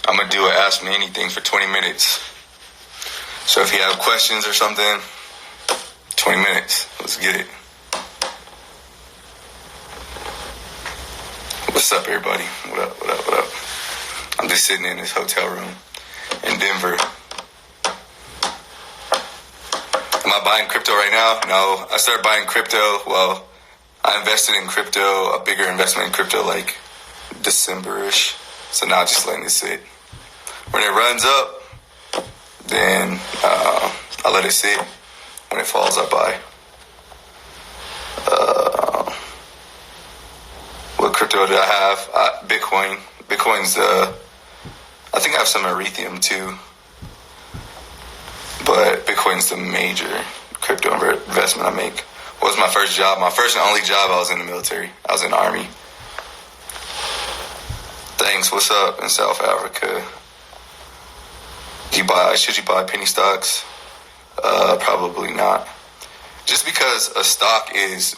I'm going to do an Ask Me Anything for 20 minutes. So if you have questions or something, 20 minutes. Let's get it. What's up, everybody? What up? I'm just sitting in this hotel room in Denver. Am I buying crypto right now? No. I started buying crypto. Well, I invested in crypto, a bigger investment in crypto like December-ish. So now I'm just letting it sit. When it runs up, then I let it sit. When it falls, I buy. What crypto do I have? Bitcoin. Bitcoin's, I think I have some Ethereum too. But Bitcoin's the major crypto investment I make. What was my first job? My first and only job, I was in the military. I was in the Army. Thanks. What's up in South Africa? Should you buy penny stocks? Probably not. Just because a stock is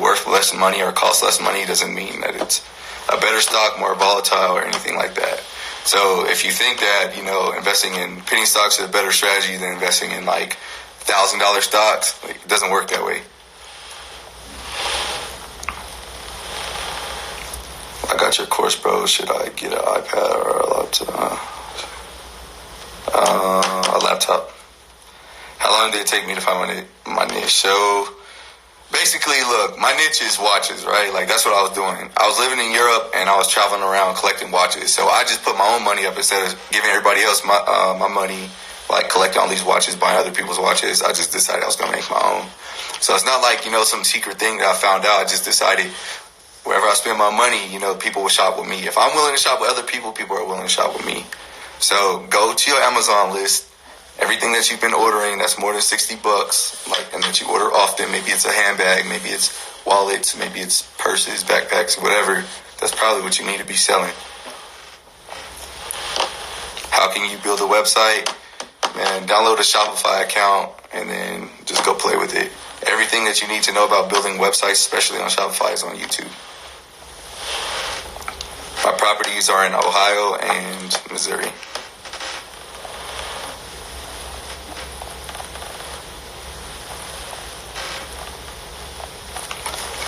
worth less money or costs less money doesn't mean that it's a better stock, more volatile, or anything like that. So if you think that, investing in penny stocks is a better strategy than investing in like $1,000 stocks, it doesn't work that way. I got your course, bro. Should I get an iPad or a laptop? A laptop. How long did it take me to find my niche? So basically, look, my niche is watches, right? Like, that's what I was doing. I was living in Europe, and I was traveling around collecting watches. So I just put my own money up instead of giving everybody else my money, like collecting all these watches, buying other people's watches. I just decided I was going to make my own. So it's not like, some secret thing that I found out. I just decided wherever I spend my money, people will shop with me. If I'm willing to shop with other people, people are willing to shop with me. So go to your Amazon list. Everything that you've been ordering that's more than $60, and that you order often, maybe it's a handbag, maybe it's wallets, maybe it's purses, backpacks, whatever, that's probably what you need to be selling. How can you build a website? Man, download a Shopify account and then just go play with it. Everything that you need to know about building websites, especially on Shopify, is on YouTube. My properties are in Ohio and Missouri.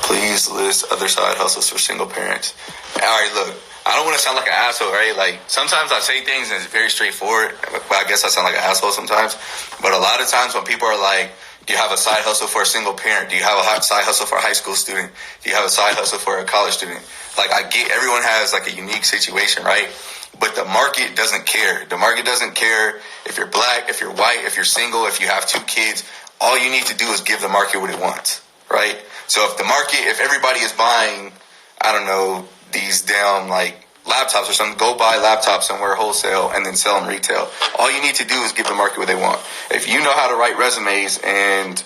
Please list other side hustles for single parents. All right, look, I don't want to sound like an asshole, right? Like, sometimes I say things and it's very straightforward, but I guess I sound like an asshole sometimes. But a lot of times when people are like, do you have a side hustle for a single parent? Do you have a side hustle for a high school student? Do you have a side hustle for a college student? Like, I get everyone has like a unique situation, right? But the market doesn't care. The market doesn't care if you're black, if you're white, if you're single, if you have 2 kids. All you need to do is give the market what it wants, right? So if everybody is buying, I don't know, these damn like laptops or something, go buy laptops somewhere wholesale and then sell them retail. All you need to do is give the market what they want. If you know how to write resumes and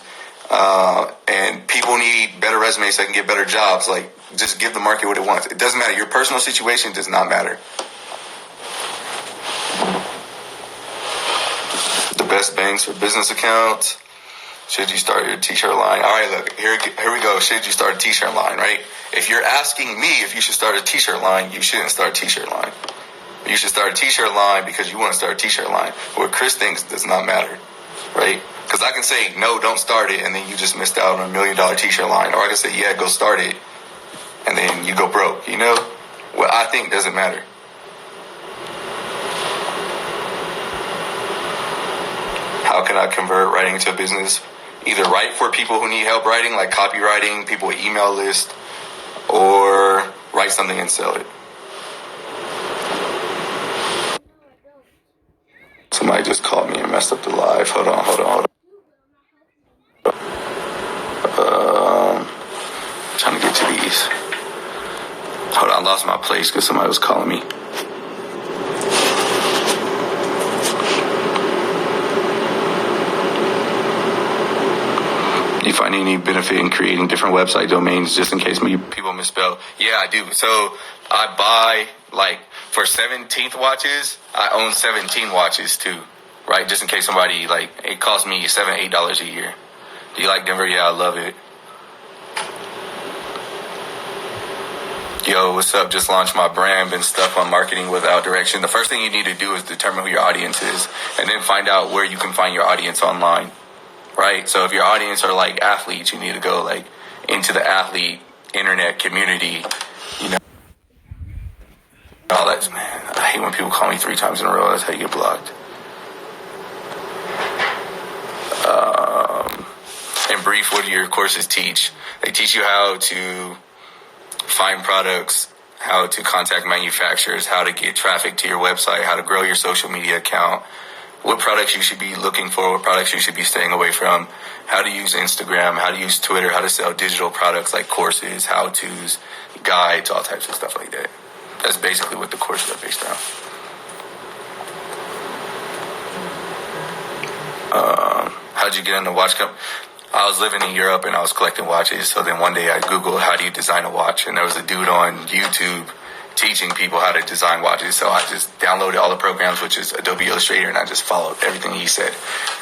people need better resumes so they can get better jobs, like, just give the market what it wants. It doesn't matter. Your personal situation does not matter. The best banks for business accounts. Should you start your t-shirt line? All right, look, here we go. Should you start a t-shirt line, right? If you're asking me if you should start a t-shirt line, you shouldn't start a t-shirt line. You should start a t-shirt line because you want to start a t-shirt line. What Chris thinks does not matter, right? Because I can say, no, don't start it, and then you just missed out on $1 million t-shirt line. Or I can say, yeah, go start it, and then you go broke, What I think doesn't matter. How can I convert writing into a business? Either write for people who need help writing, like copywriting, people with email list, or write something and sell it. Somebody just called me and messed up the live. Hold on. Trying to get to these. Hold on, I lost my place because somebody was calling me. Do you find any benefit in creating different website domains just in case people misspell? Yeah, I do. So I buy, for 17th watches, I own 17 watches too, right? Just in case somebody, it costs me $7, $8 a year. Do you like Denver? Yeah, I love it. Yo, what's up? Just launched my brand, been stuck on marketing without direction. The first thing you need to do is determine who your audience is, and then find out where you can find your audience online, right? So if your audience are like athletes, you need to go like into the athlete internet community, you know. All that, man. I hate when people call me 3 times in a row. That's how you get blocked. In brief, what do your courses teach? They teach you how to find products, how to contact manufacturers, how to get traffic to your website, how to grow your social media account, what products you should be looking for, what products you should be staying away from, how to use Instagram, how to use Twitter, how to sell digital products like courses, how-tos, guides, all types of stuff like that. That's basically what the courses are based around. How'd you get into watch company? I was living in Europe and I was collecting watches. So then one day I Googled, how do you design a watch? And there was a dude on YouTube teaching people how to design watches. So I just downloaded all the programs, which is Adobe Illustrator, and I just followed everything he said.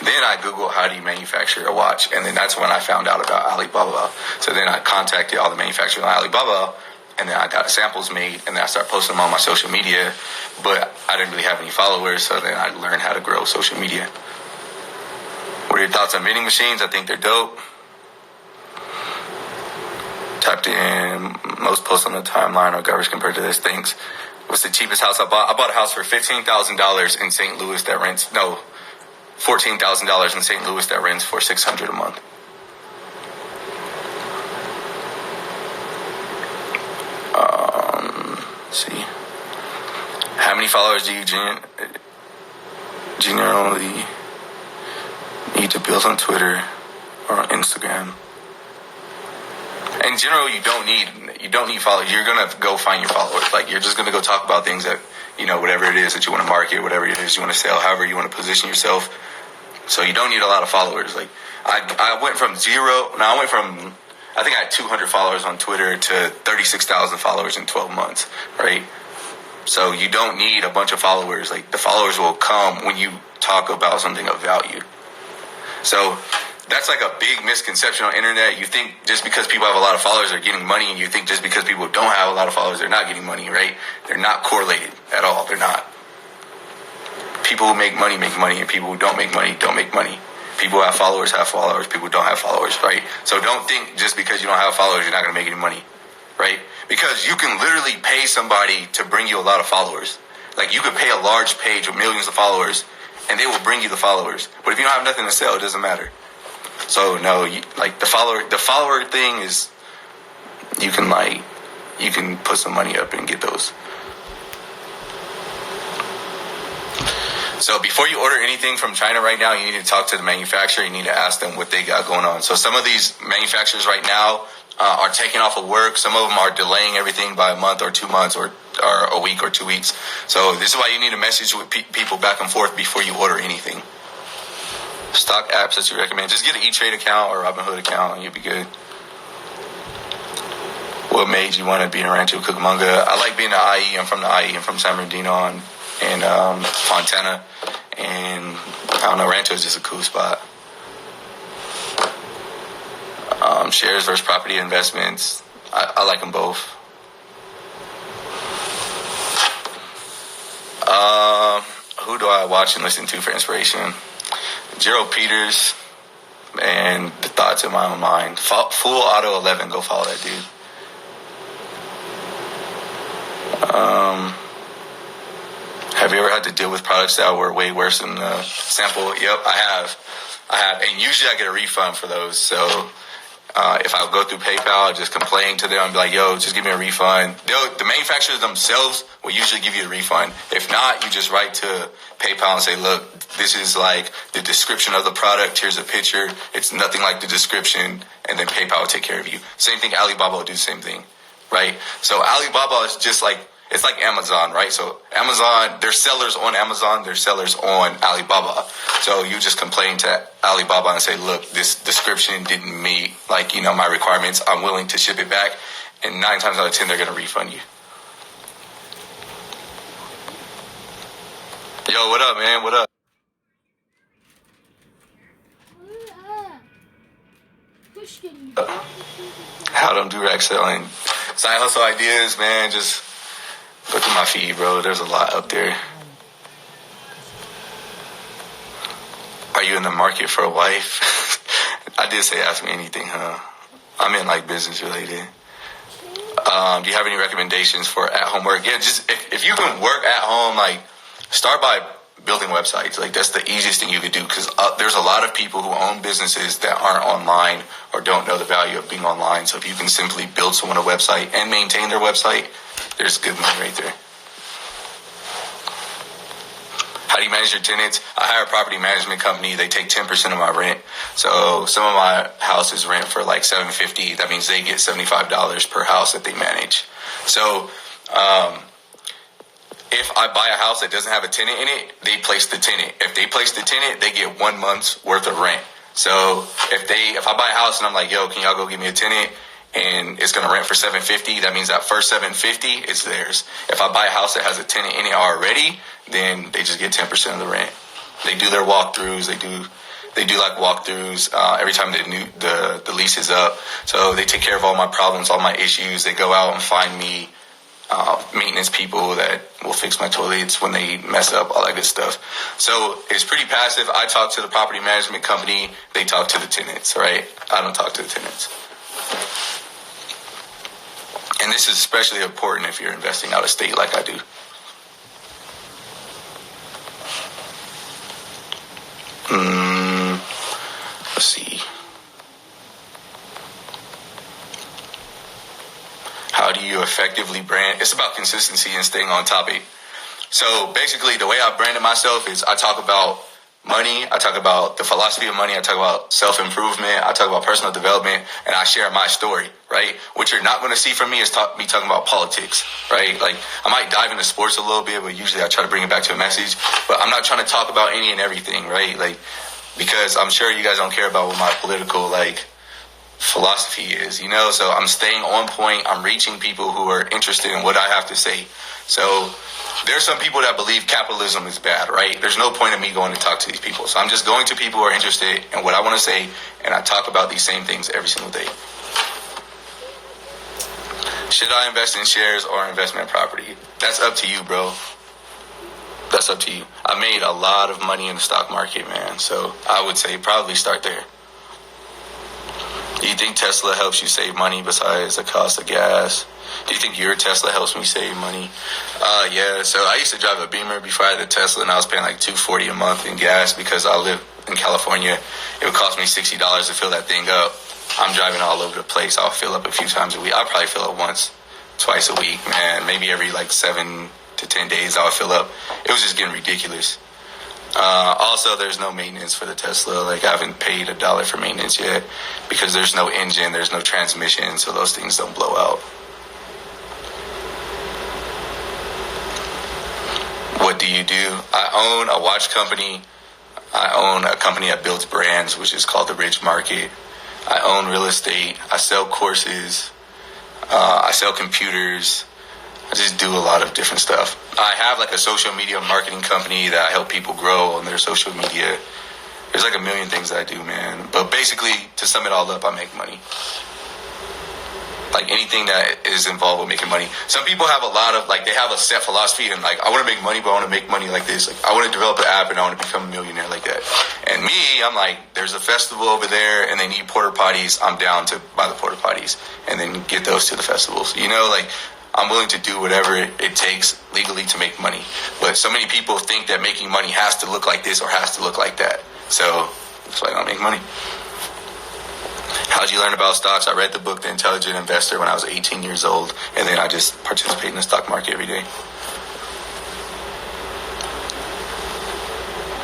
Then I Googled, how do you manufacture a watch? And then that's when I found out about Alibaba. So then I contacted all the manufacturers on Alibaba, and then I got samples made, and then I started posting them on my social media. But I didn't really have any followers, so then I learned how to grow social media. What are your thoughts on vending machines? I think they're dope. Typed in most posts on the timeline or garbage compared to this. Thanks. What's the cheapest house I bought? I bought a house for $15,000 in St. Louis that rents, no, $14,000 in St. Louis that rents for $600 a month. Let's see. How many followers do you generally need to build on Twitter or on Instagram? In general, you don't need followers. You're gonna go find your followers. Like, you're just gonna go talk about things that, you know, whatever it is that you want to market, whatever it is you want to sell, however you want to position yourself. So you don't need a lot of followers. Like, I went from zero. Now I went from, I think I had 200 followers on Twitter to 36,000 followers in 12 months, right? So you don't need a bunch of followers. Like, the followers will come when you talk about something of value. So that's like a big misconception on the internet. You think just because people have a lot of followers they're getting money, and you think just because people don't have a lot of followers they're not getting money, right? They're not correlated at all. They're not. People who make money, and people who don't make money, don't make money. People who have followers, people who don't have followers, right? So don't think just because you don't have followers you're not going to make any money, right? Because you can literally pay somebody to bring you a lot of followers. Like, you could pay a large page with millions of followers, and they will bring you the followers. But if you don't have nothing to sell, it doesn't matter. So no, the follower thing is, you can put some money up and get those. So before you order anything from China right now, you need to talk to the manufacturer. You need to ask them what they got going on. So some of these manufacturers right now are taking off of work. Some of them are delaying everything by a month or 2 months or a week or 2 weeks. So this is why you need to message with people back and forth before you order anything. Stock apps that you recommend. Just get an E-Trade account or Robinhood account and you'll be good. What made you want to be in Rancho Cucamonga? I like being in the IE. I'm from the IE. I'm from San Bernardino and Fontana. And I don't know, Rancho is just a cool spot. Shares versus property investments. I like them both. Who do I watch and listen to for inspiration? Gerald Peters and The Thoughts in My Own Mind. Full Auto 11. Go follow that dude. Have you ever had to deal with products that were way worse than the sample? Yep, I have. And usually I get a refund for those. So if I go through PayPal, I just complain to them and be like, yo, just give me a refund. The manufacturers themselves will usually give you a refund. If not, you just write to PayPal and say, look, this is like the description of the product. Here's a picture. It's nothing like the description. And then PayPal will take care of you. Same thing, Alibaba will do the same thing, right? So Alibaba is just like, it's like Amazon, right? So Amazon, there's sellers on Amazon, there's sellers on Alibaba. So you just complain to Alibaba and say, look, this description didn't meet, like, you know, my requirements. I'm willing to ship it back. And 9 times out of 10, they're going to refund you. Yo, what up, man? What up? How them do-rag selling. side hustle ideas, man, just go through my feed, bro. There's a lot up there. Are you in the market for a wife? I did say ask me anything, huh? I'm in like business related. Do you have any recommendations for at-home work? Yeah, just if you can work at home, like start by building websites. Like that's the easiest thing you could do because there's a lot of people who own businesses that aren't online or don't know the value of being online. So if you can simply build someone a website and maintain their website, there's good money right there. How do you manage your tenants? I hire a property management company. They take 10% of my rent. So some of my houses rent for like $750. That means they get $75 per house that they manage. So if I buy a house that doesn't have a tenant in it, they place the tenant. If they place the tenant, they get 1 month's worth of rent. So if I buy a house and I'm like, yo, can y'all go give me a tenant? And it's going to rent for $750. That means that first $750 is theirs. If I buy a house that has a tenant in it already, then they just get 10% of the rent. They do their walkthroughs. They do like walkthroughs every time the lease is up. So they take care of all my problems, all my issues. They go out and find me maintenance people that will fix my toilets when they mess up, all that good stuff. So it's pretty passive. I talk to the property management company. They talk to the tenants, right? I don't talk to the tenants. And this is especially important if you're investing out of state like I do. Let's see. How do you effectively brand? It's about consistency and staying on topic. So basically the way I branded myself is I talk about money, I talk about the philosophy of money, I talk about self-improvement, I talk about personal development, and I share my story, right? What you're not going to see from me is me talking about politics, right? Like, I might dive into sports a little bit, but usually I try to bring it back to a message, but I'm not trying to talk about any and everything, right? Like, because I'm sure you guys don't care about what my political, like, philosophy is, you know? So I'm staying on point, I'm reaching people who are interested in what I have to say. So there's some people that believe capitalism is bad, right? There's no point in me going to talk to these people. So I'm just going to people who are interested in what I want to say, and I talk about these same things every single day. Should I invest in shares or investment property? That's up to you, bro. That's up to you. I made a lot of money in the stock market, man. So I would say probably start there. Do you think Tesla helps you save money besides the cost of gas? Do you think your Tesla helps me save money? Yeah, so I used to drive a Beamer before I had a Tesla, and I was paying like $240 a month in gas because I live in California. It would cost me $60 to fill that thing up. I'm driving all over the place. I'll fill up a few times a week. I'll probably fill up once, twice a week, man. Maybe every like 7 to 10 days I'll fill up. It was just getting ridiculous. Also, there's no maintenance for the Tesla. Like, I haven't paid $1 for maintenance yet because there's no engine, there's no transmission, so those things don't blow out. What do you do? I own a watch company. I own a company that builds brands, which is called The Ridge Market. I own real estate. I sell courses. I sell computers. I just do a lot of different stuff. I have like a social media marketing company that I help people grow on their social media. There's like a million things that I do, man. But basically, to sum it all up, I make money. Like anything that is involved with making money. Some people have a lot of, like, they have a set philosophy and like, I want to make money, but I want to make money like this. Like, I want to develop an app and I want to become a millionaire like that. And me, I'm like, there's a festival over there and they need porta potties. I'm down to buy the porta potties and then get those to the festivals. You know, like, I'm willing to do whatever it takes legally to make money. But so many people think that making money has to look like this or has to look like that. So that's why I don't make money. How'd you learn about stocks? I read the book The Intelligent Investor when I was 18 years old, and then I just participate in the stock market every day.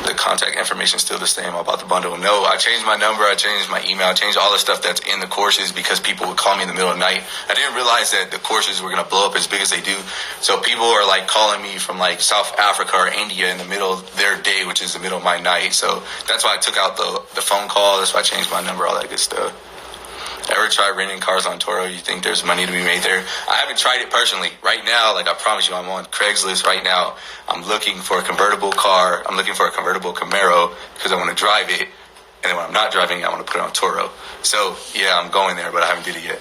The contact information is still the same about the bundle. No, I changed my number, I changed my email, I changed all the stuff that's in the courses because people would call me in the middle of the night. I didn't realize that the courses were going to blow up as big as they do. So people are like calling me from like South Africa or India in the middle of their day, which is the middle of my night. So that's why I took out the phone call. That's why I changed my number, all that good stuff. Ever try renting cars on Turo? You think there's money to be made there? I haven't tried it personally. Right now, like I promise you, I'm on Craigslist right now. I'm looking for a convertible car. I'm looking for a convertible Camaro because I want to drive it. And then when I'm not driving it, I want to put it on Turo. So, yeah, I'm going there, but I haven't did it yet.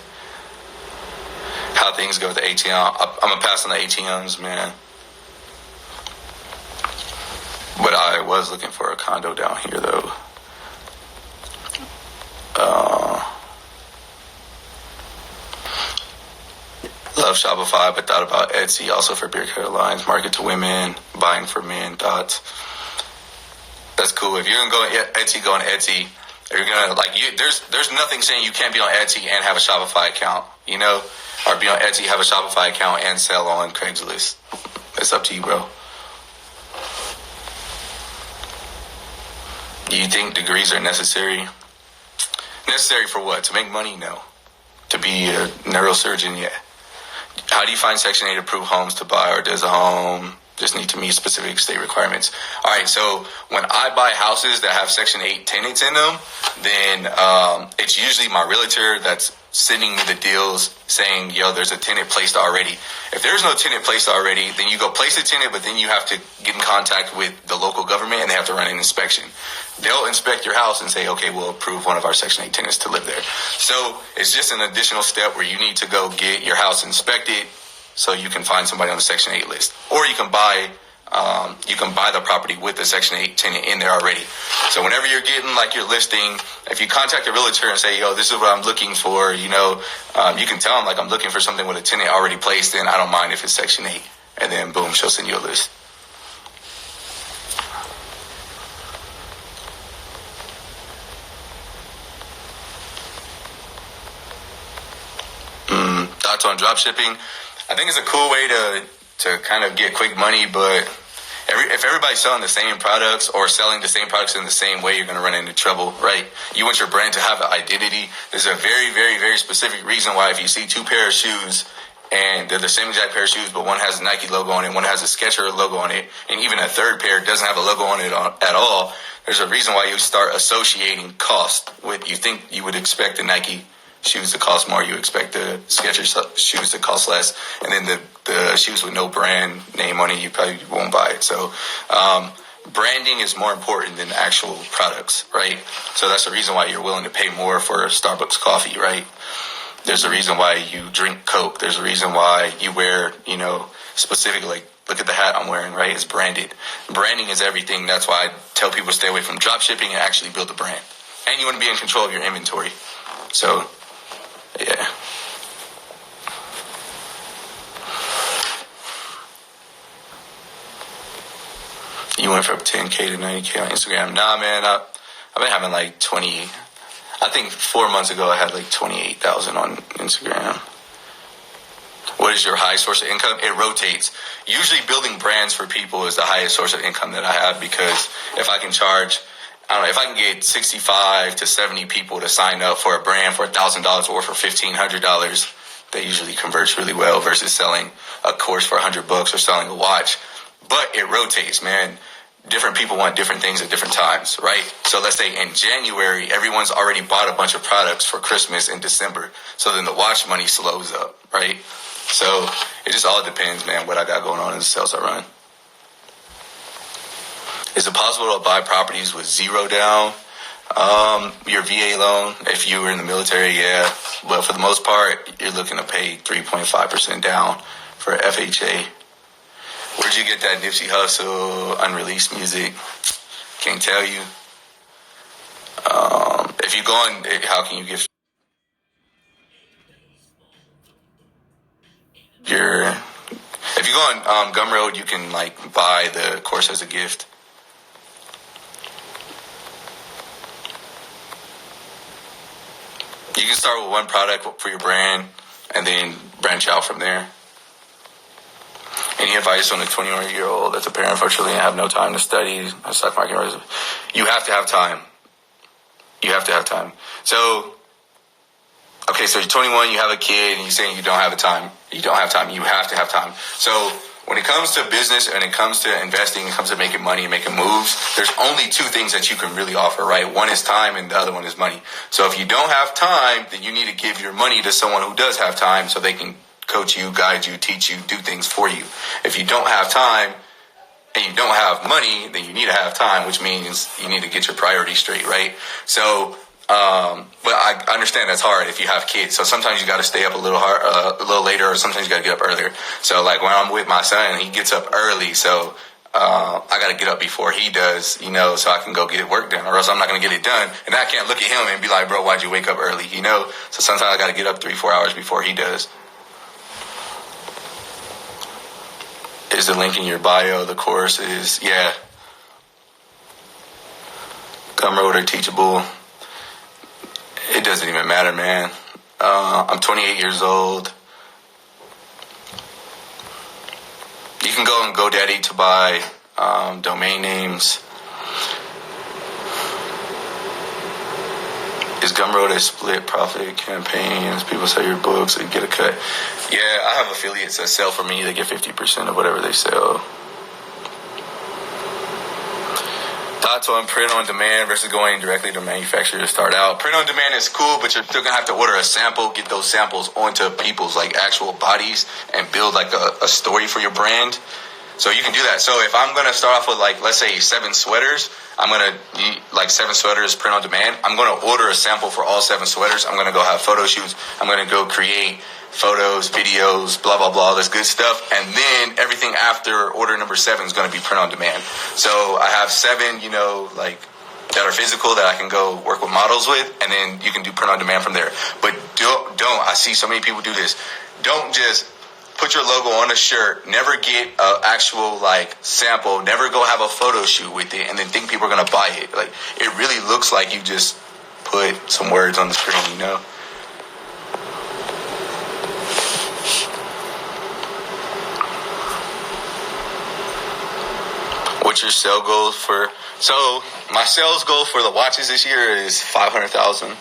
how things go with the ATM. I'm gonna pass on the ATMs, man. But I was looking for a condo down here, though. Love Shopify, but thought about Etsy also for beer care lines, market to women, buying for men, thoughts. That's cool. If you're gonna go on Etsy, go on Etsy. If you're gonna there's nothing saying you can't be on Etsy and have a Shopify account, you know, or be on Etsy, have a Shopify account, and sell on Craigslist. It's up to you, bro. Do you think degrees are necessary? Necessary for what? To make money? No. To be a neurosurgeon? Yeah. How do you find Section 8 approved homes to buy, or does a home just need to meet specific state requirements? All right, so when I buy houses that have Section 8 tenants in them, then it's usually my realtor that's sending me the deals saying, yo, there's a tenant placed already. If there's no tenant placed already, then you go place a tenant, but then you have to get in contact with the local government and they have to run an inspection. They'll inspect your house and say, okay, we'll approve one of our Section 8 tenants to live there. So it's just an additional step where you need to go get your house inspected so you can find somebody on the Section 8 list. Or you can buy the property with the Section 8 tenant in there already. So whenever you're getting like your listing, if you contact a realtor and say, yo, this is what I'm looking for, you know, you can tell them like I'm looking for something with a tenant already placed in. I don't mind if it's Section 8. And then boom, she'll send you a list. Thoughts on drop shipping? I think it's a cool way to kind of get quick money, but if everybody's selling the same products or selling the same products in the same way, you're going to run into trouble, right? You want your brand to have an identity. There's a very, very, very specific reason why if you see two pairs of shoes and they're the same exact pair of shoes, but one has a Nike logo on it, one has a Skechers logo on it, and even a third pair doesn't have a logo on it at all, there's a reason why you start associating cost with, you think you would expect the Nike shoes to cost more, you expect the Skechers shoes to cost less, and then the shoes with no brand name on it, you probably won't buy it. So branding is more important than actual products, right? So that's the reason why you're willing to pay more for Starbucks coffee, right? There's a reason why you drink Coke. There's a reason why you wear, you know, specifically, like, look at the hat I'm wearing, right? It's branded. Branding is everything. That's why I tell people to stay away from drop shipping and actually build a brand. And you want to be in control of your inventory. So yeah. You went from 10K to 90K on Instagram. Nah, man, I've been having like 20. I think 4 months ago I had like 28,000 on Instagram. What is your highest source of income? It rotates. Usually building brands for people is the highest source of income that I have, because if I can charge, I don't know, if I can get 65 to 70 people to sign up for a brand for $1,000 or for $1,500, that usually converts really well versus selling a course for $100 or selling a watch. But it rotates, man. Different people want different things at different times, right? So let's say in January, everyone's already bought a bunch of products for Christmas in December. So then the watch money slows up, right? So it just all depends, man, what I got going on in the sales I run. Is it possible to buy properties with zero down? Your VA loan, if you were in the military, yeah. But for the most part, you're looking to pay 3.5% down for FHA. Where'd you get that Nipsey Hussle unreleased music? Can't tell you. If you go on, how can you get your... If you go on Gumroad, you can like buy the course as a gift. You can start with one product for your brand and then branch out from there. Any advice on a 21-year-old that's a parent, unfortunately, and have no time to study stock market? You have to have time. You have to have time. So, okay, so you're 21, you have a kid, and you're saying you don't have time. You don't have time. You have to have time. So when it comes to business and it comes to investing, it comes to making money and making moves, there's only two things that you can really offer, right? One is time and the other one is money. So if you don't have time, then you need to give your money to someone who does have time so they can coach you, guide you, teach you, do things for you. If you don't have time and you don't have money, then you need to have time, which means you need to get your priorities straight, right? So But I understand that's hard if you have kids. So sometimes you got to stay up a little later, or sometimes you got to get up earlier. So like when I'm with my son, he gets up early, so I got to get up before he does, so I can go get work done, or else I'm not going to get it done. And I can't look at him and be like, bro, why'd you wake up early? So sometimes I got to get up 3-4 hours before he does. Is the link in your bio? The course is, yeah. Gumroad or Teachable. It doesn't even matter, man. I'm 28 years old. You can go on GoDaddy to buy domain names. Is Gumroad a split profit campaign? People sell your books, so you get a cut. Yeah, I have affiliates that sell for me. They get 50% of whatever they sell. Thoughts on print on demand versus going directly to manufacturer to start out? Print on demand is cool, but you're still gonna have to order a sample, get those samples onto people's like actual bodies, and build like a story for your brand. So you can do that. So if I'm gonna start off with like, let's say 7 sweaters, I'm gonna need like 7 sweaters print on demand. I'm gonna order a sample for all 7 sweaters. I'm gonna go have photo shoots. I'm gonna go create photos, videos, blah, blah, blah, this good stuff. And then everything after order number 7 is going to be print on demand. So I have 7, like that are physical that I can go work with models with. And then you can do print on demand from there. But don't, I see so many people do this. Don't just put your logo on a shirt, never get an actual like sample, never go have a photo shoot with it, and then think people are going to buy it. Like, it really looks like you just put some words on the screen, What's your sale goal for? So my sales goal for the watches this year is 500,000.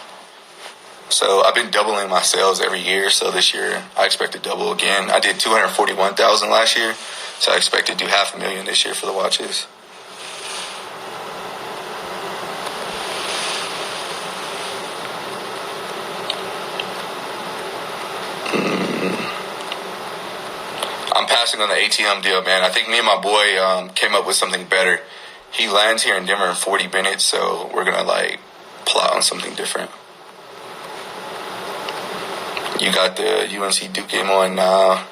So I've been doubling my sales every year. So this year I expect to double again. I did 241,000 last year, so I expect to do 500,000 this year for the watches. I'm passing on the ATM deal, man. I think me and my boy came up with something better. He lands here in Denver in 40 minutes, so we're going to, like, plot on something different. You got the UNC Duke game on now.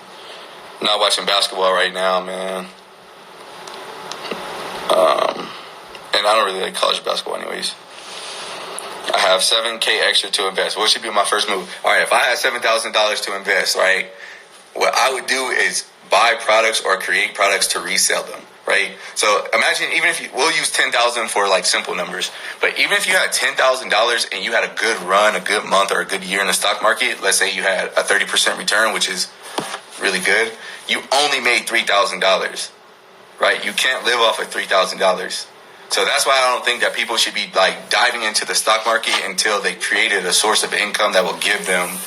Not watching basketball right now, man. And I don't really like college basketball anyways. I have $7,000 extra to invest. What should be my first move? All right, if I had $7,000 to invest, right, what I would do is buy products or create products to resell them, right? So imagine, even if we'll use 10,000 for like simple numbers, but even if you had $10,000 and you had a good run, a good month, or a good year in the stock market, let's say you had a 30% return, which is really good, you only made $3,000, right? You can't live off of $3,000. So that's why I don't think that people should be like diving into the stock market until they created a source of income that will give them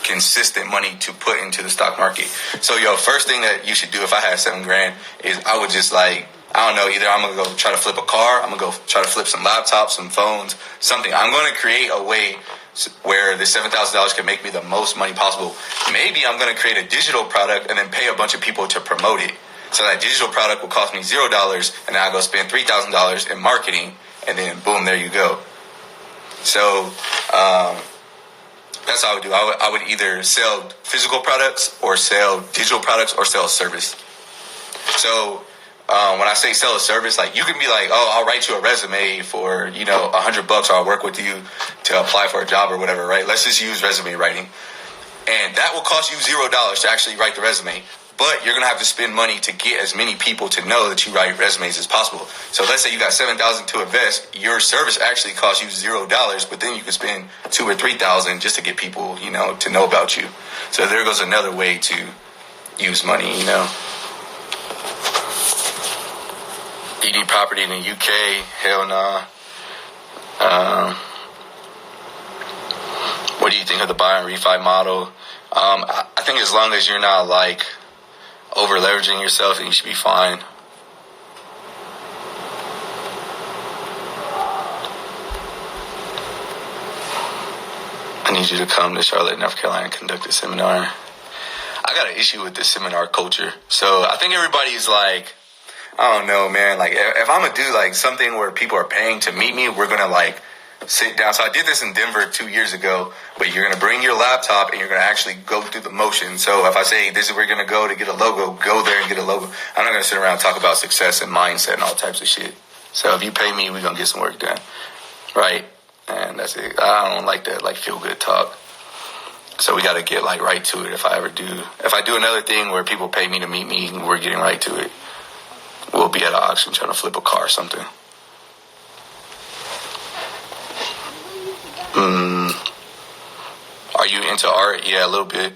consistent money to put into the stock market. So first thing that you should do if I had $7,000 is I would just like, I don't know, either I'm going to go try to flip a car, I'm going to go try to flip some laptops, some phones, something. I'm going to create a way where the $7,000 can make me the most money possible. Maybe I'm going to create a digital product and then pay a bunch of people to promote it. So that digital product will cost me $0, and then I go spend $3,000 in marketing, and then boom, there you go. So that's how I would do. I would either sell physical products or sell digital products or sell a service. So when I say sell a service, like you can be like, oh, I'll write you a resume for $100, or I'll work with you to apply for a job or whatever, right? Let's just use resume writing, and that will cost you $0 to actually write the resume. But you're going to have to spend money to get as many people to know that you write resumes as possible. So let's say you got $7,000 to invest. Your service actually costs you $0, but then you can spend $2,000 or $3,000 just to get people, to know about you. So there goes another way to use money, You need property in the UK? Hell nah. What do you think of the buy and refi model? I think as long as you're not like over leveraging yourself, then you should be fine. I need you to come to Charlotte, North Carolina, and conduct a seminar. I got an issue with this seminar culture. So I think everybody's like, I don't know, man. Like if I'm gonna do like something where people are paying to meet me, we're gonna like sit down. So I did this in Denver 2 years ago, but you're going to bring your laptop and you're going to actually go through the motion. So if I say, this is where you're going to go to get a logo, go there and get a logo. I'm not going to sit around and talk about success and mindset and all types of shit. So if you pay me, we're going to get some work done. Right? And that's it. I don't like that, like, feel good talk. So we got to get, like, right to it. If I do another thing where people pay me to meet me and we're getting right to it, we'll be at an auction trying to flip a car or something. Are you into art? Yeah, a little bit.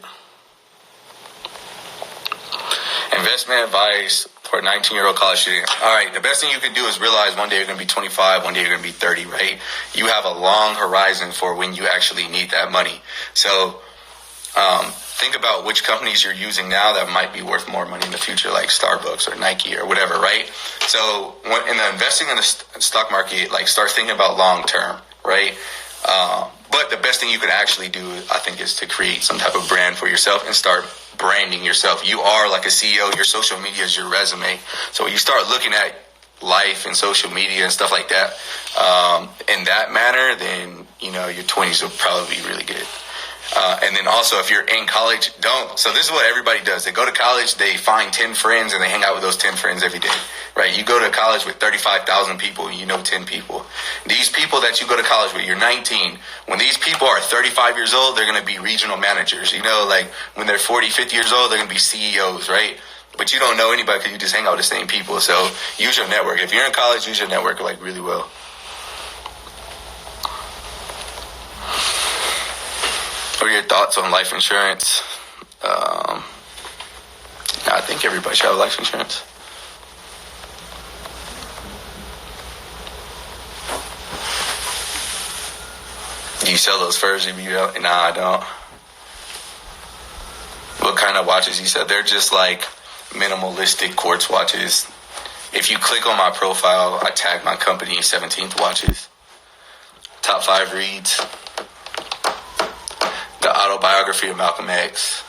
Investment advice for a 19-year-old college student. All right, the best thing you can do is realize one day you're going to be 25, one day you're going to be 30, right? You have a long horizon for when you actually need that money. So think about which companies you're using now that might be worth more money in the future, like Starbucks or Nike or whatever, right? So in the investing in the stock market, like, start thinking about long term, right? But the best thing you can actually do, I think, is to create some type of brand for yourself and start branding yourself. You are like a CEO. Your social media is your resume. So when you start looking at life and social media and stuff like that, in that manner, then, you know, your 20s will probably be really good. And then also, if you're in college, don't. So this is what everybody does. They go to college, they find 10 friends, and they hang out with those 10 friends every day, right? You go to college with 35,000 people, and you know 10 people. These people that you go to college with, you're 19. When these people are 35 years old, they're going to be regional managers. You know, like, when they're 40, 50 years old, they're going to be CEOs, right? But you don't know anybody because you just hang out with the same people. So use your network. If you're in college, use your network, like, really well. What are your thoughts on life insurance? I think everybody should have life insurance. Do you sell those furs if you don't? Nah, I don't. What kind of watches you sell? They're just like minimalistic quartz watches. If you click on my profile, I tag my company, 17th Watches. Top 5 reads. The Autobiography of Malcolm X,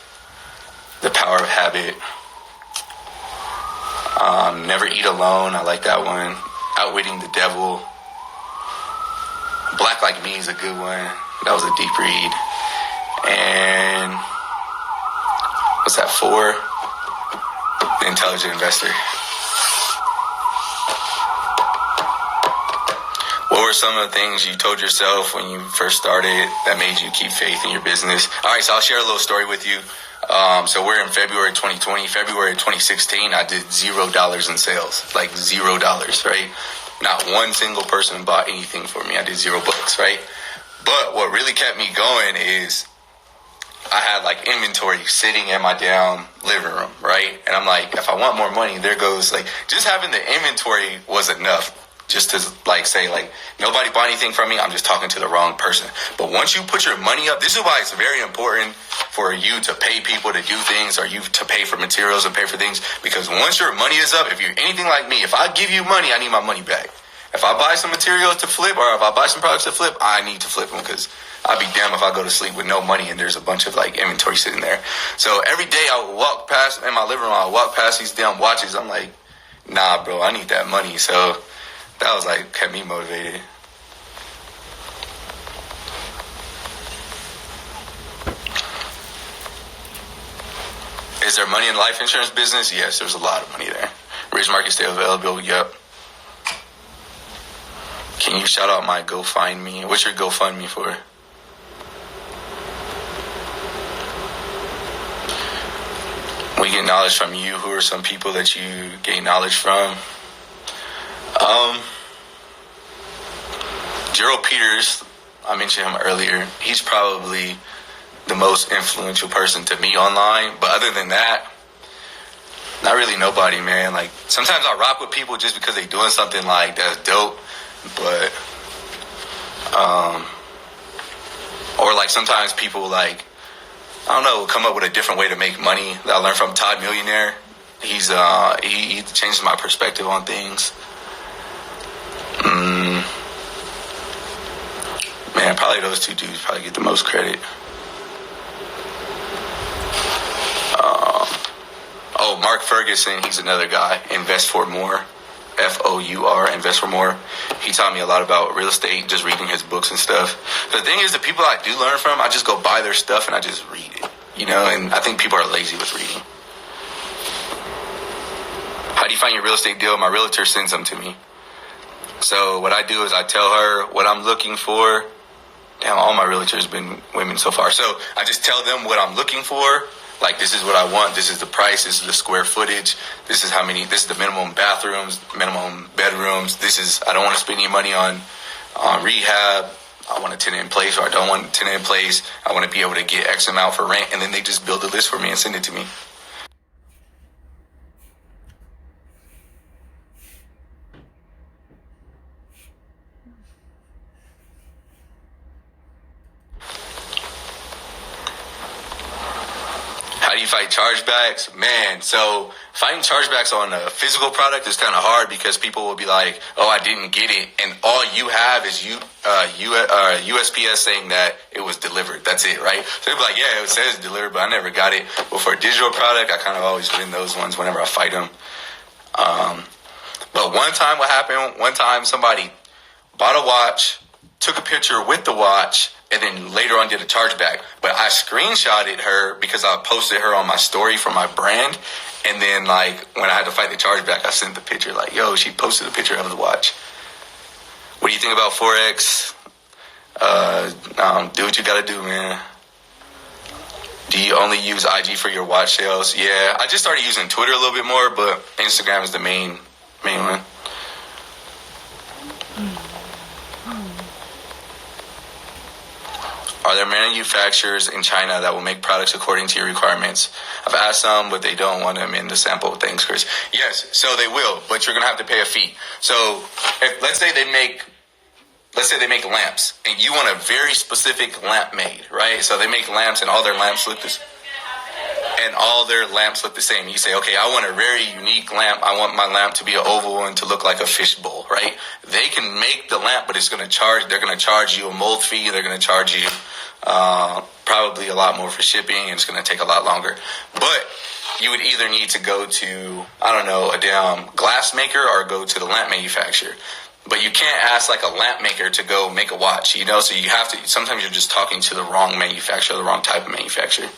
The Power of Habit, Never Eat Alone, I like that one, Outwitting the Devil, Black Like Me is a good one, that was a deep read, and what's that for? The Intelligent Investor. What were some of the things you told yourself when you first started that made you keep faith in your business? All right, so I'll share a little story with you. So we're in February 2020. February 2016, I did $0 in sales, like $0, right? Not one single person bought anything for me. I did $0, right? But what really kept me going is I had, like, inventory sitting in my damn living room, right? And I'm like, if I want more money, there goes, like, just having the inventory was enough. Just to, like, say, like, nobody bought anything from me, I'm just talking to the wrong person. But once you put your money up, this is why it's very important for you to pay people to do things, or you to pay for materials and pay for things. Because once your money is up, if you're anything like me, if I give you money, I need my money back. If I buy some materials to flip, or if I buy some products to flip, I need to flip them, because I'd be damned if I go to sleep with no money and there's a bunch of, like, inventory sitting there. So every day I would walk past, in my living room, I would walk past these damn watches. I'm like, nah, bro, I need that money. So that was, like, kept me motivated. Is there money in the life insurance business? Yes, there's a lot of money there. Rich market stay available, yep. Can you shout out my GoFundMe? What's your GoFundMe for? We get knowledge from you. Who are some people that you gain knowledge from? Gerald Peters, I mentioned him earlier. He's probably the most influential person to me online. But other than that, not really nobody, man. Like, sometimes I rock with people just because they're doing something, like, that's dope. But, or, like, sometimes people, like, I don't know, come up with a different way to make money that I learned from Todd Millionaire. He changed my perspective on things. Man, probably those two dudes probably get the most credit. Mark Ferguson, he's another guy. Invest for More. FOUR, Invest for More. He taught me a lot about real estate, just reading his books and stuff. The thing is, the people I do learn from, I just go buy their stuff and I just read it, and I think people are lazy with reading. How do you find your real estate deal? My realtor sends them to me. So what I do is I tell her what I'm looking for. Damn, all my realtors have been women so far. So I just tell them what I'm looking for. Like, this is what I want. This is the price. This is the square footage. This is this is the minimum bathrooms, minimum bedrooms. I don't want to spend any money on rehab. I want a tenant in place, or I don't want a tenant in place. I want to be able to get X amount for rent. And then they just build a list for me and send it to me. How do you fight chargebacks? Man, so fighting chargebacks on a physical product is kind of hard because people will be like, oh, I didn't get it. And all you have is USPS saying that it was delivered. That's it, right? So they'll be like, yeah, it says delivered, but I never got it. But for a digital product, I kind of always win those ones whenever I fight them. But one time somebody bought a watch, took a picture with the watch, and then later on did a chargeback. But I screenshotted her because I posted her on my story for my brand. And then, when I had to fight the chargeback, I sent the picture yo, she posted a picture of the watch. What do you think about Forex? Do what you gotta do, man. Do you only use IG for your watch sales? Yeah, I just started using Twitter a little bit more, but Instagram is the main one. Are there manufacturers in China that will make products according to your requirements? I've asked some, but they don't want them in the sample. Thanks, Chris. Yes, so they will, but you're going to have to pay a fee. So let's say they make lamps, and you want a very specific lamp made, right? So they make lamps, and all their lamps look the same. You say, okay, I want a very unique lamp. I want my lamp to be an oval and to look like a fishbowl, right? They can make the lamp, but they're going to charge you a mold fee. They're going to charge you probably a lot more for shipping, and it's going to take a lot longer. But you would either need to go to, a damn glass maker or go to the lamp manufacturer. But you can't ask a lamp maker to go make a watch, so you have to, sometimes you're just talking to the wrong manufacturer, the wrong type of manufacturer.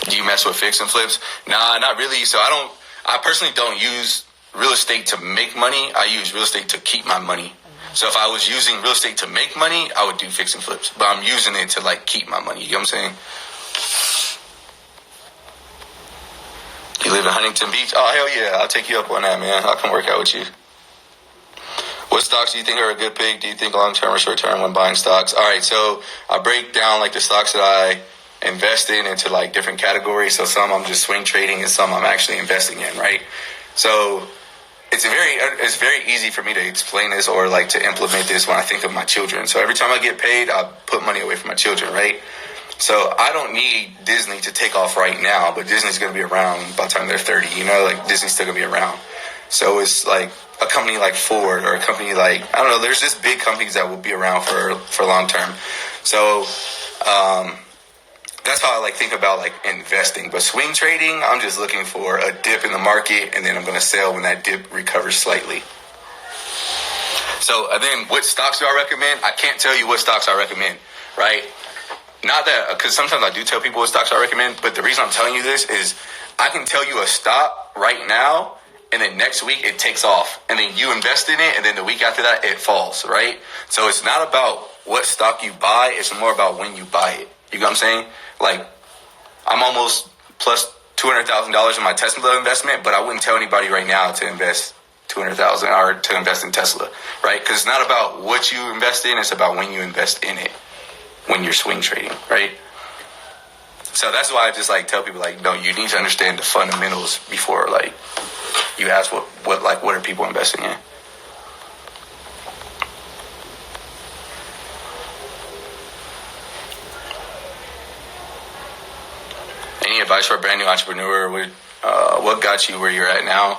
Do you mess with fix and flips? Nah, not really. So I personally don't use real estate to make money. I use real estate to keep my money. So if I was using real estate to make money, I would do fix and flips. But I'm using it to keep my money. You know what I'm saying? You live in Huntington Beach? Oh, hell yeah. I'll take you up on that, man. I'll come work out with you. What stocks do you think are a good pick? Do you think long-term or short-term when buying stocks? All right, so I break down the stocks that I invest in into different categories. So some I'm just swing trading and some I'm actually investing in, right? So it's very easy for me to explain this or to implement this when I think of my children. So every time I get paid, I put money away for my children, right? So I don't need Disney to take off right now, but Disney's going to be around by the time they're 30, Disney's still going to be around. So it's a company like Ford or a company there's just big companies that will be around for long term. So, that's how I think about investing. But swing trading, I'm just looking for a dip in the market, and then I'm going to sell when that dip recovers slightly. So then what stocks do I recommend? I can't tell you what stocks I recommend, right? Not that, because sometimes I do tell people what stocks I recommend, but the reason I'm telling you this is I can tell you a stock right now, and then next week it takes off, and then you invest in it, and then the week after that it falls, right? So it's not about what stock you buy, it's more about when you buy it. You know what I'm saying? I'm almost plus $200,000 in my Tesla investment, but I wouldn't tell anybody right now to invest $200,000 or to invest in Tesla, right? Because it's not about what you invest in; it's about when you invest in it, when you're swing trading, right? So that's why I just tell people no, you need to understand the fundamentals before you ask what are people investing in. Any advice for a brand new entrepreneur? What got you where you're at now?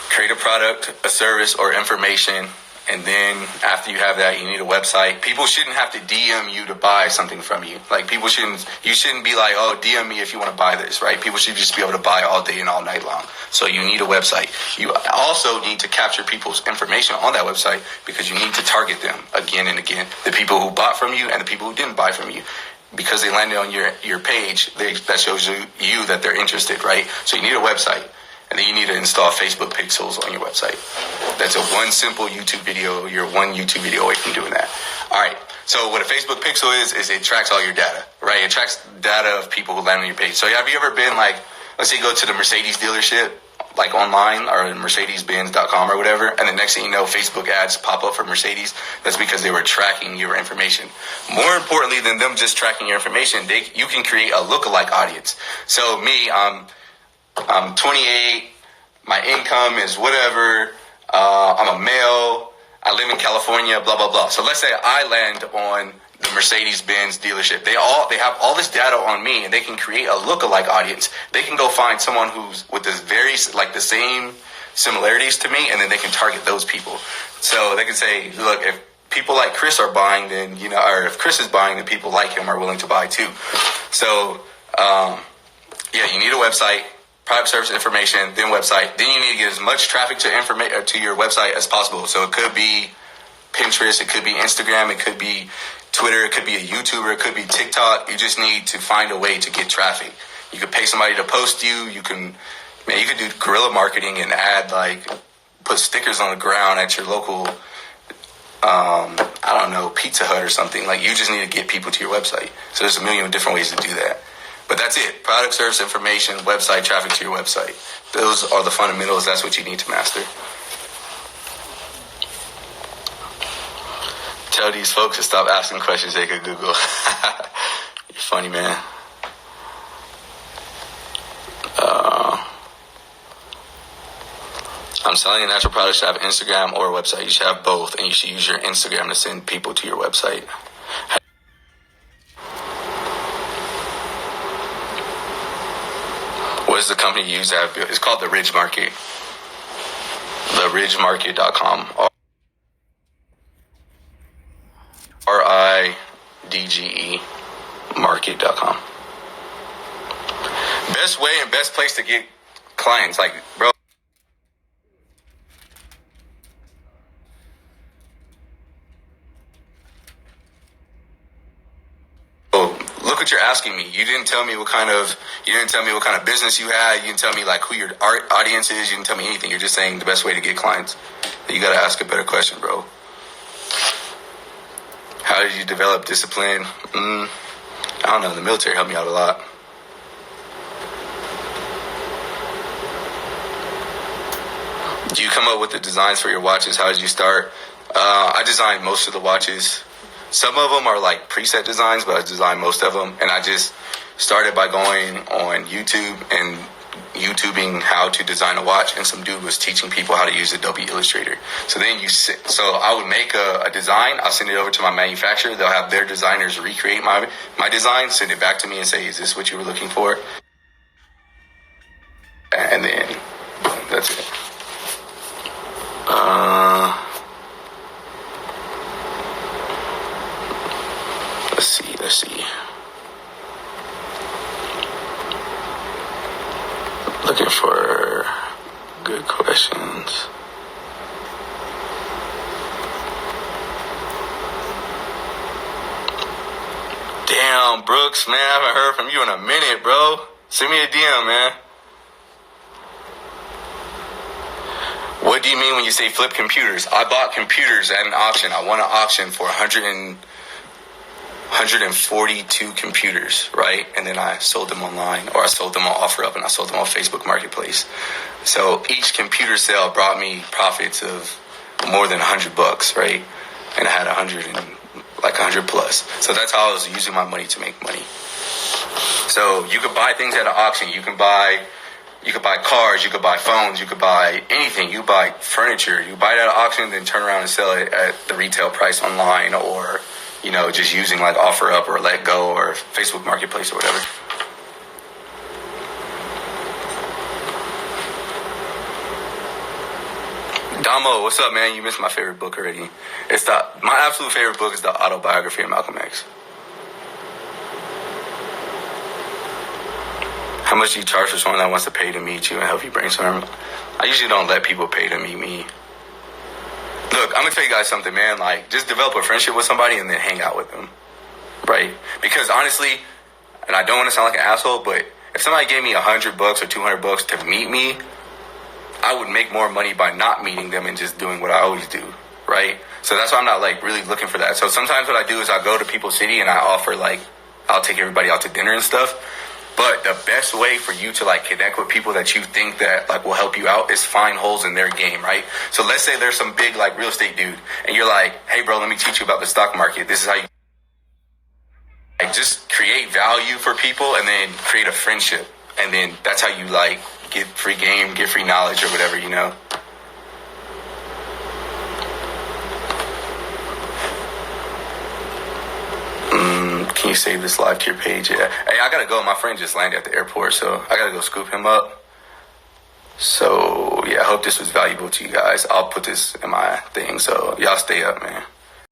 Create a product, a service, or information, And then after you have that, you need a website. People shouldn't have to DM you to buy something from you. Like you shouldn't be like, oh, DM me if you want to buy this, right? People should just be able to buy all day and all night long. So you need a website. You also need to capture people's information on that website because you need to target them again and again. The people who bought from you and the people who didn't buy from you. Because they landed on your page, that shows you that they're interested, right? So you need a website. And then you need to install Facebook pixels on your website. That's a one simple YouTube video. You're one YouTube video away from doing that. All right. So what a Facebook pixel is it tracks all your data, right? It tracks data of people who land on your page. So have you ever been like, let's say you go to the Mercedes dealership, like online or mercedes-benz.com or whatever, and the next thing you know, Facebook ads pop up for Mercedes. That's because they were tracking your information. More importantly than them just tracking your information, you can create a lookalike audience. So me, I'm 28. My income is whatever. I'm a male. I live in California. Blah blah blah. So let's say I land on the Mercedes-Benz dealership. They have all this data on me, and they can create a lookalike audience. They can go find someone who's with this the same similarities to me, and then they can target those people. So they can say, look, if people like Chris are buying, then or if Chris is buying, then people like him are willing to buy too. So you need a website. Product service information, then website. Then you need to get as much traffic to your website as possible. So it could be Pinterest, it could be Instagram, it could be Twitter, it could be a YouTuber, it could be TikTok. You just need to find a way to get traffic. You could pay somebody to post you. You could do guerrilla marketing and put stickers on the ground at your local, Pizza Hut or something. Like you just need to get people to your website. So there's a million different ways to do that. But that's it. Product, service, information, website, traffic to your website. Those are the fundamentals. That's what you need to master. Tell these folks to stop asking questions they could Google. You're funny, man. I'm selling a natural product. You should have Instagram or a website. You should have both, and you should use your Instagram to send people to your website. What is the company you use? It's called The Ridge Market. TheRidgeMarket.com. RIDGE market.com. Best way and best place to get clients. Like, bro. Look what you're asking me. You didn't tell me what kind of business you had. You didn't tell me like who your audience is. You didn't tell me anything. You're just saying the best way to get clients. You got to ask a better question, bro. How did you develop discipline? I don't know. The military helped me out a lot. Do you come up with the designs for your watches? How did you start? I designed most of the watches. Some of them are like preset designs, but I designed most of them. And I just started by going on YouTube and YouTubing how to design a watch. And some dude was teaching people how to use Adobe Illustrator. So I would make a design. I'll send it over to my manufacturer. They'll have their designers recreate my design, send it back to me and say, is this what you were looking for? And then that's it. Let's see. Looking for good questions. Damn, Brooks, man, I haven't heard from you in a minute, bro. Send me a DM, man. What do you mean when you say flip computers? I bought computers at an auction. I won an auction for 142 computers, right? And then I sold them online, or I sold them on OfferUp, and I sold them on Facebook Marketplace. So each computer sale brought me profits of more than $100, right? And I had 100 plus. So that's how I was using my money to make money. So you could buy things at an auction. You can buy cars, you could buy phones, you could buy anything. You buy furniture. You buy it at an auction, then turn around and sell it at the retail price online, or just using like OfferUp or LetGo or Facebook Marketplace or whatever. Damo, what's up, man? You missed my favorite book already. My absolute favorite book is the autobiography of Malcolm X. How much do you charge for someone that wants to pay to meet you and help you brainstorm? I usually don't let people pay to meet me. Look, I'm gonna tell you guys something, man. Like, just develop a friendship with somebody and then hang out with them, right? Because honestly, and I don't want to sound like an asshole, but if somebody gave me $100 or $200 to meet me, I would make more money by not meeting them and just doing what I always do, right? So that's why I'm not like really looking for that. So sometimes what I do is I go to People's City and I offer like, I'll take everybody out to dinner and stuff. But the best way for you to like connect with people that you think that like will help you out is find holes in their game, right? So let's say there's some big like real estate dude and you're like, hey bro, let me teach you about the stock market. This is how you like just create value for people and then create a friendship. And then that's how you like get free game, get free knowledge or whatever, you know? Can you save this live to your page? Yeah. Hey, I gotta go. My friend just landed at the airport, so I gotta go scoop him up. So, yeah, I hope this was valuable to you guys. I'll put this in my thing, so y'all stay up, man.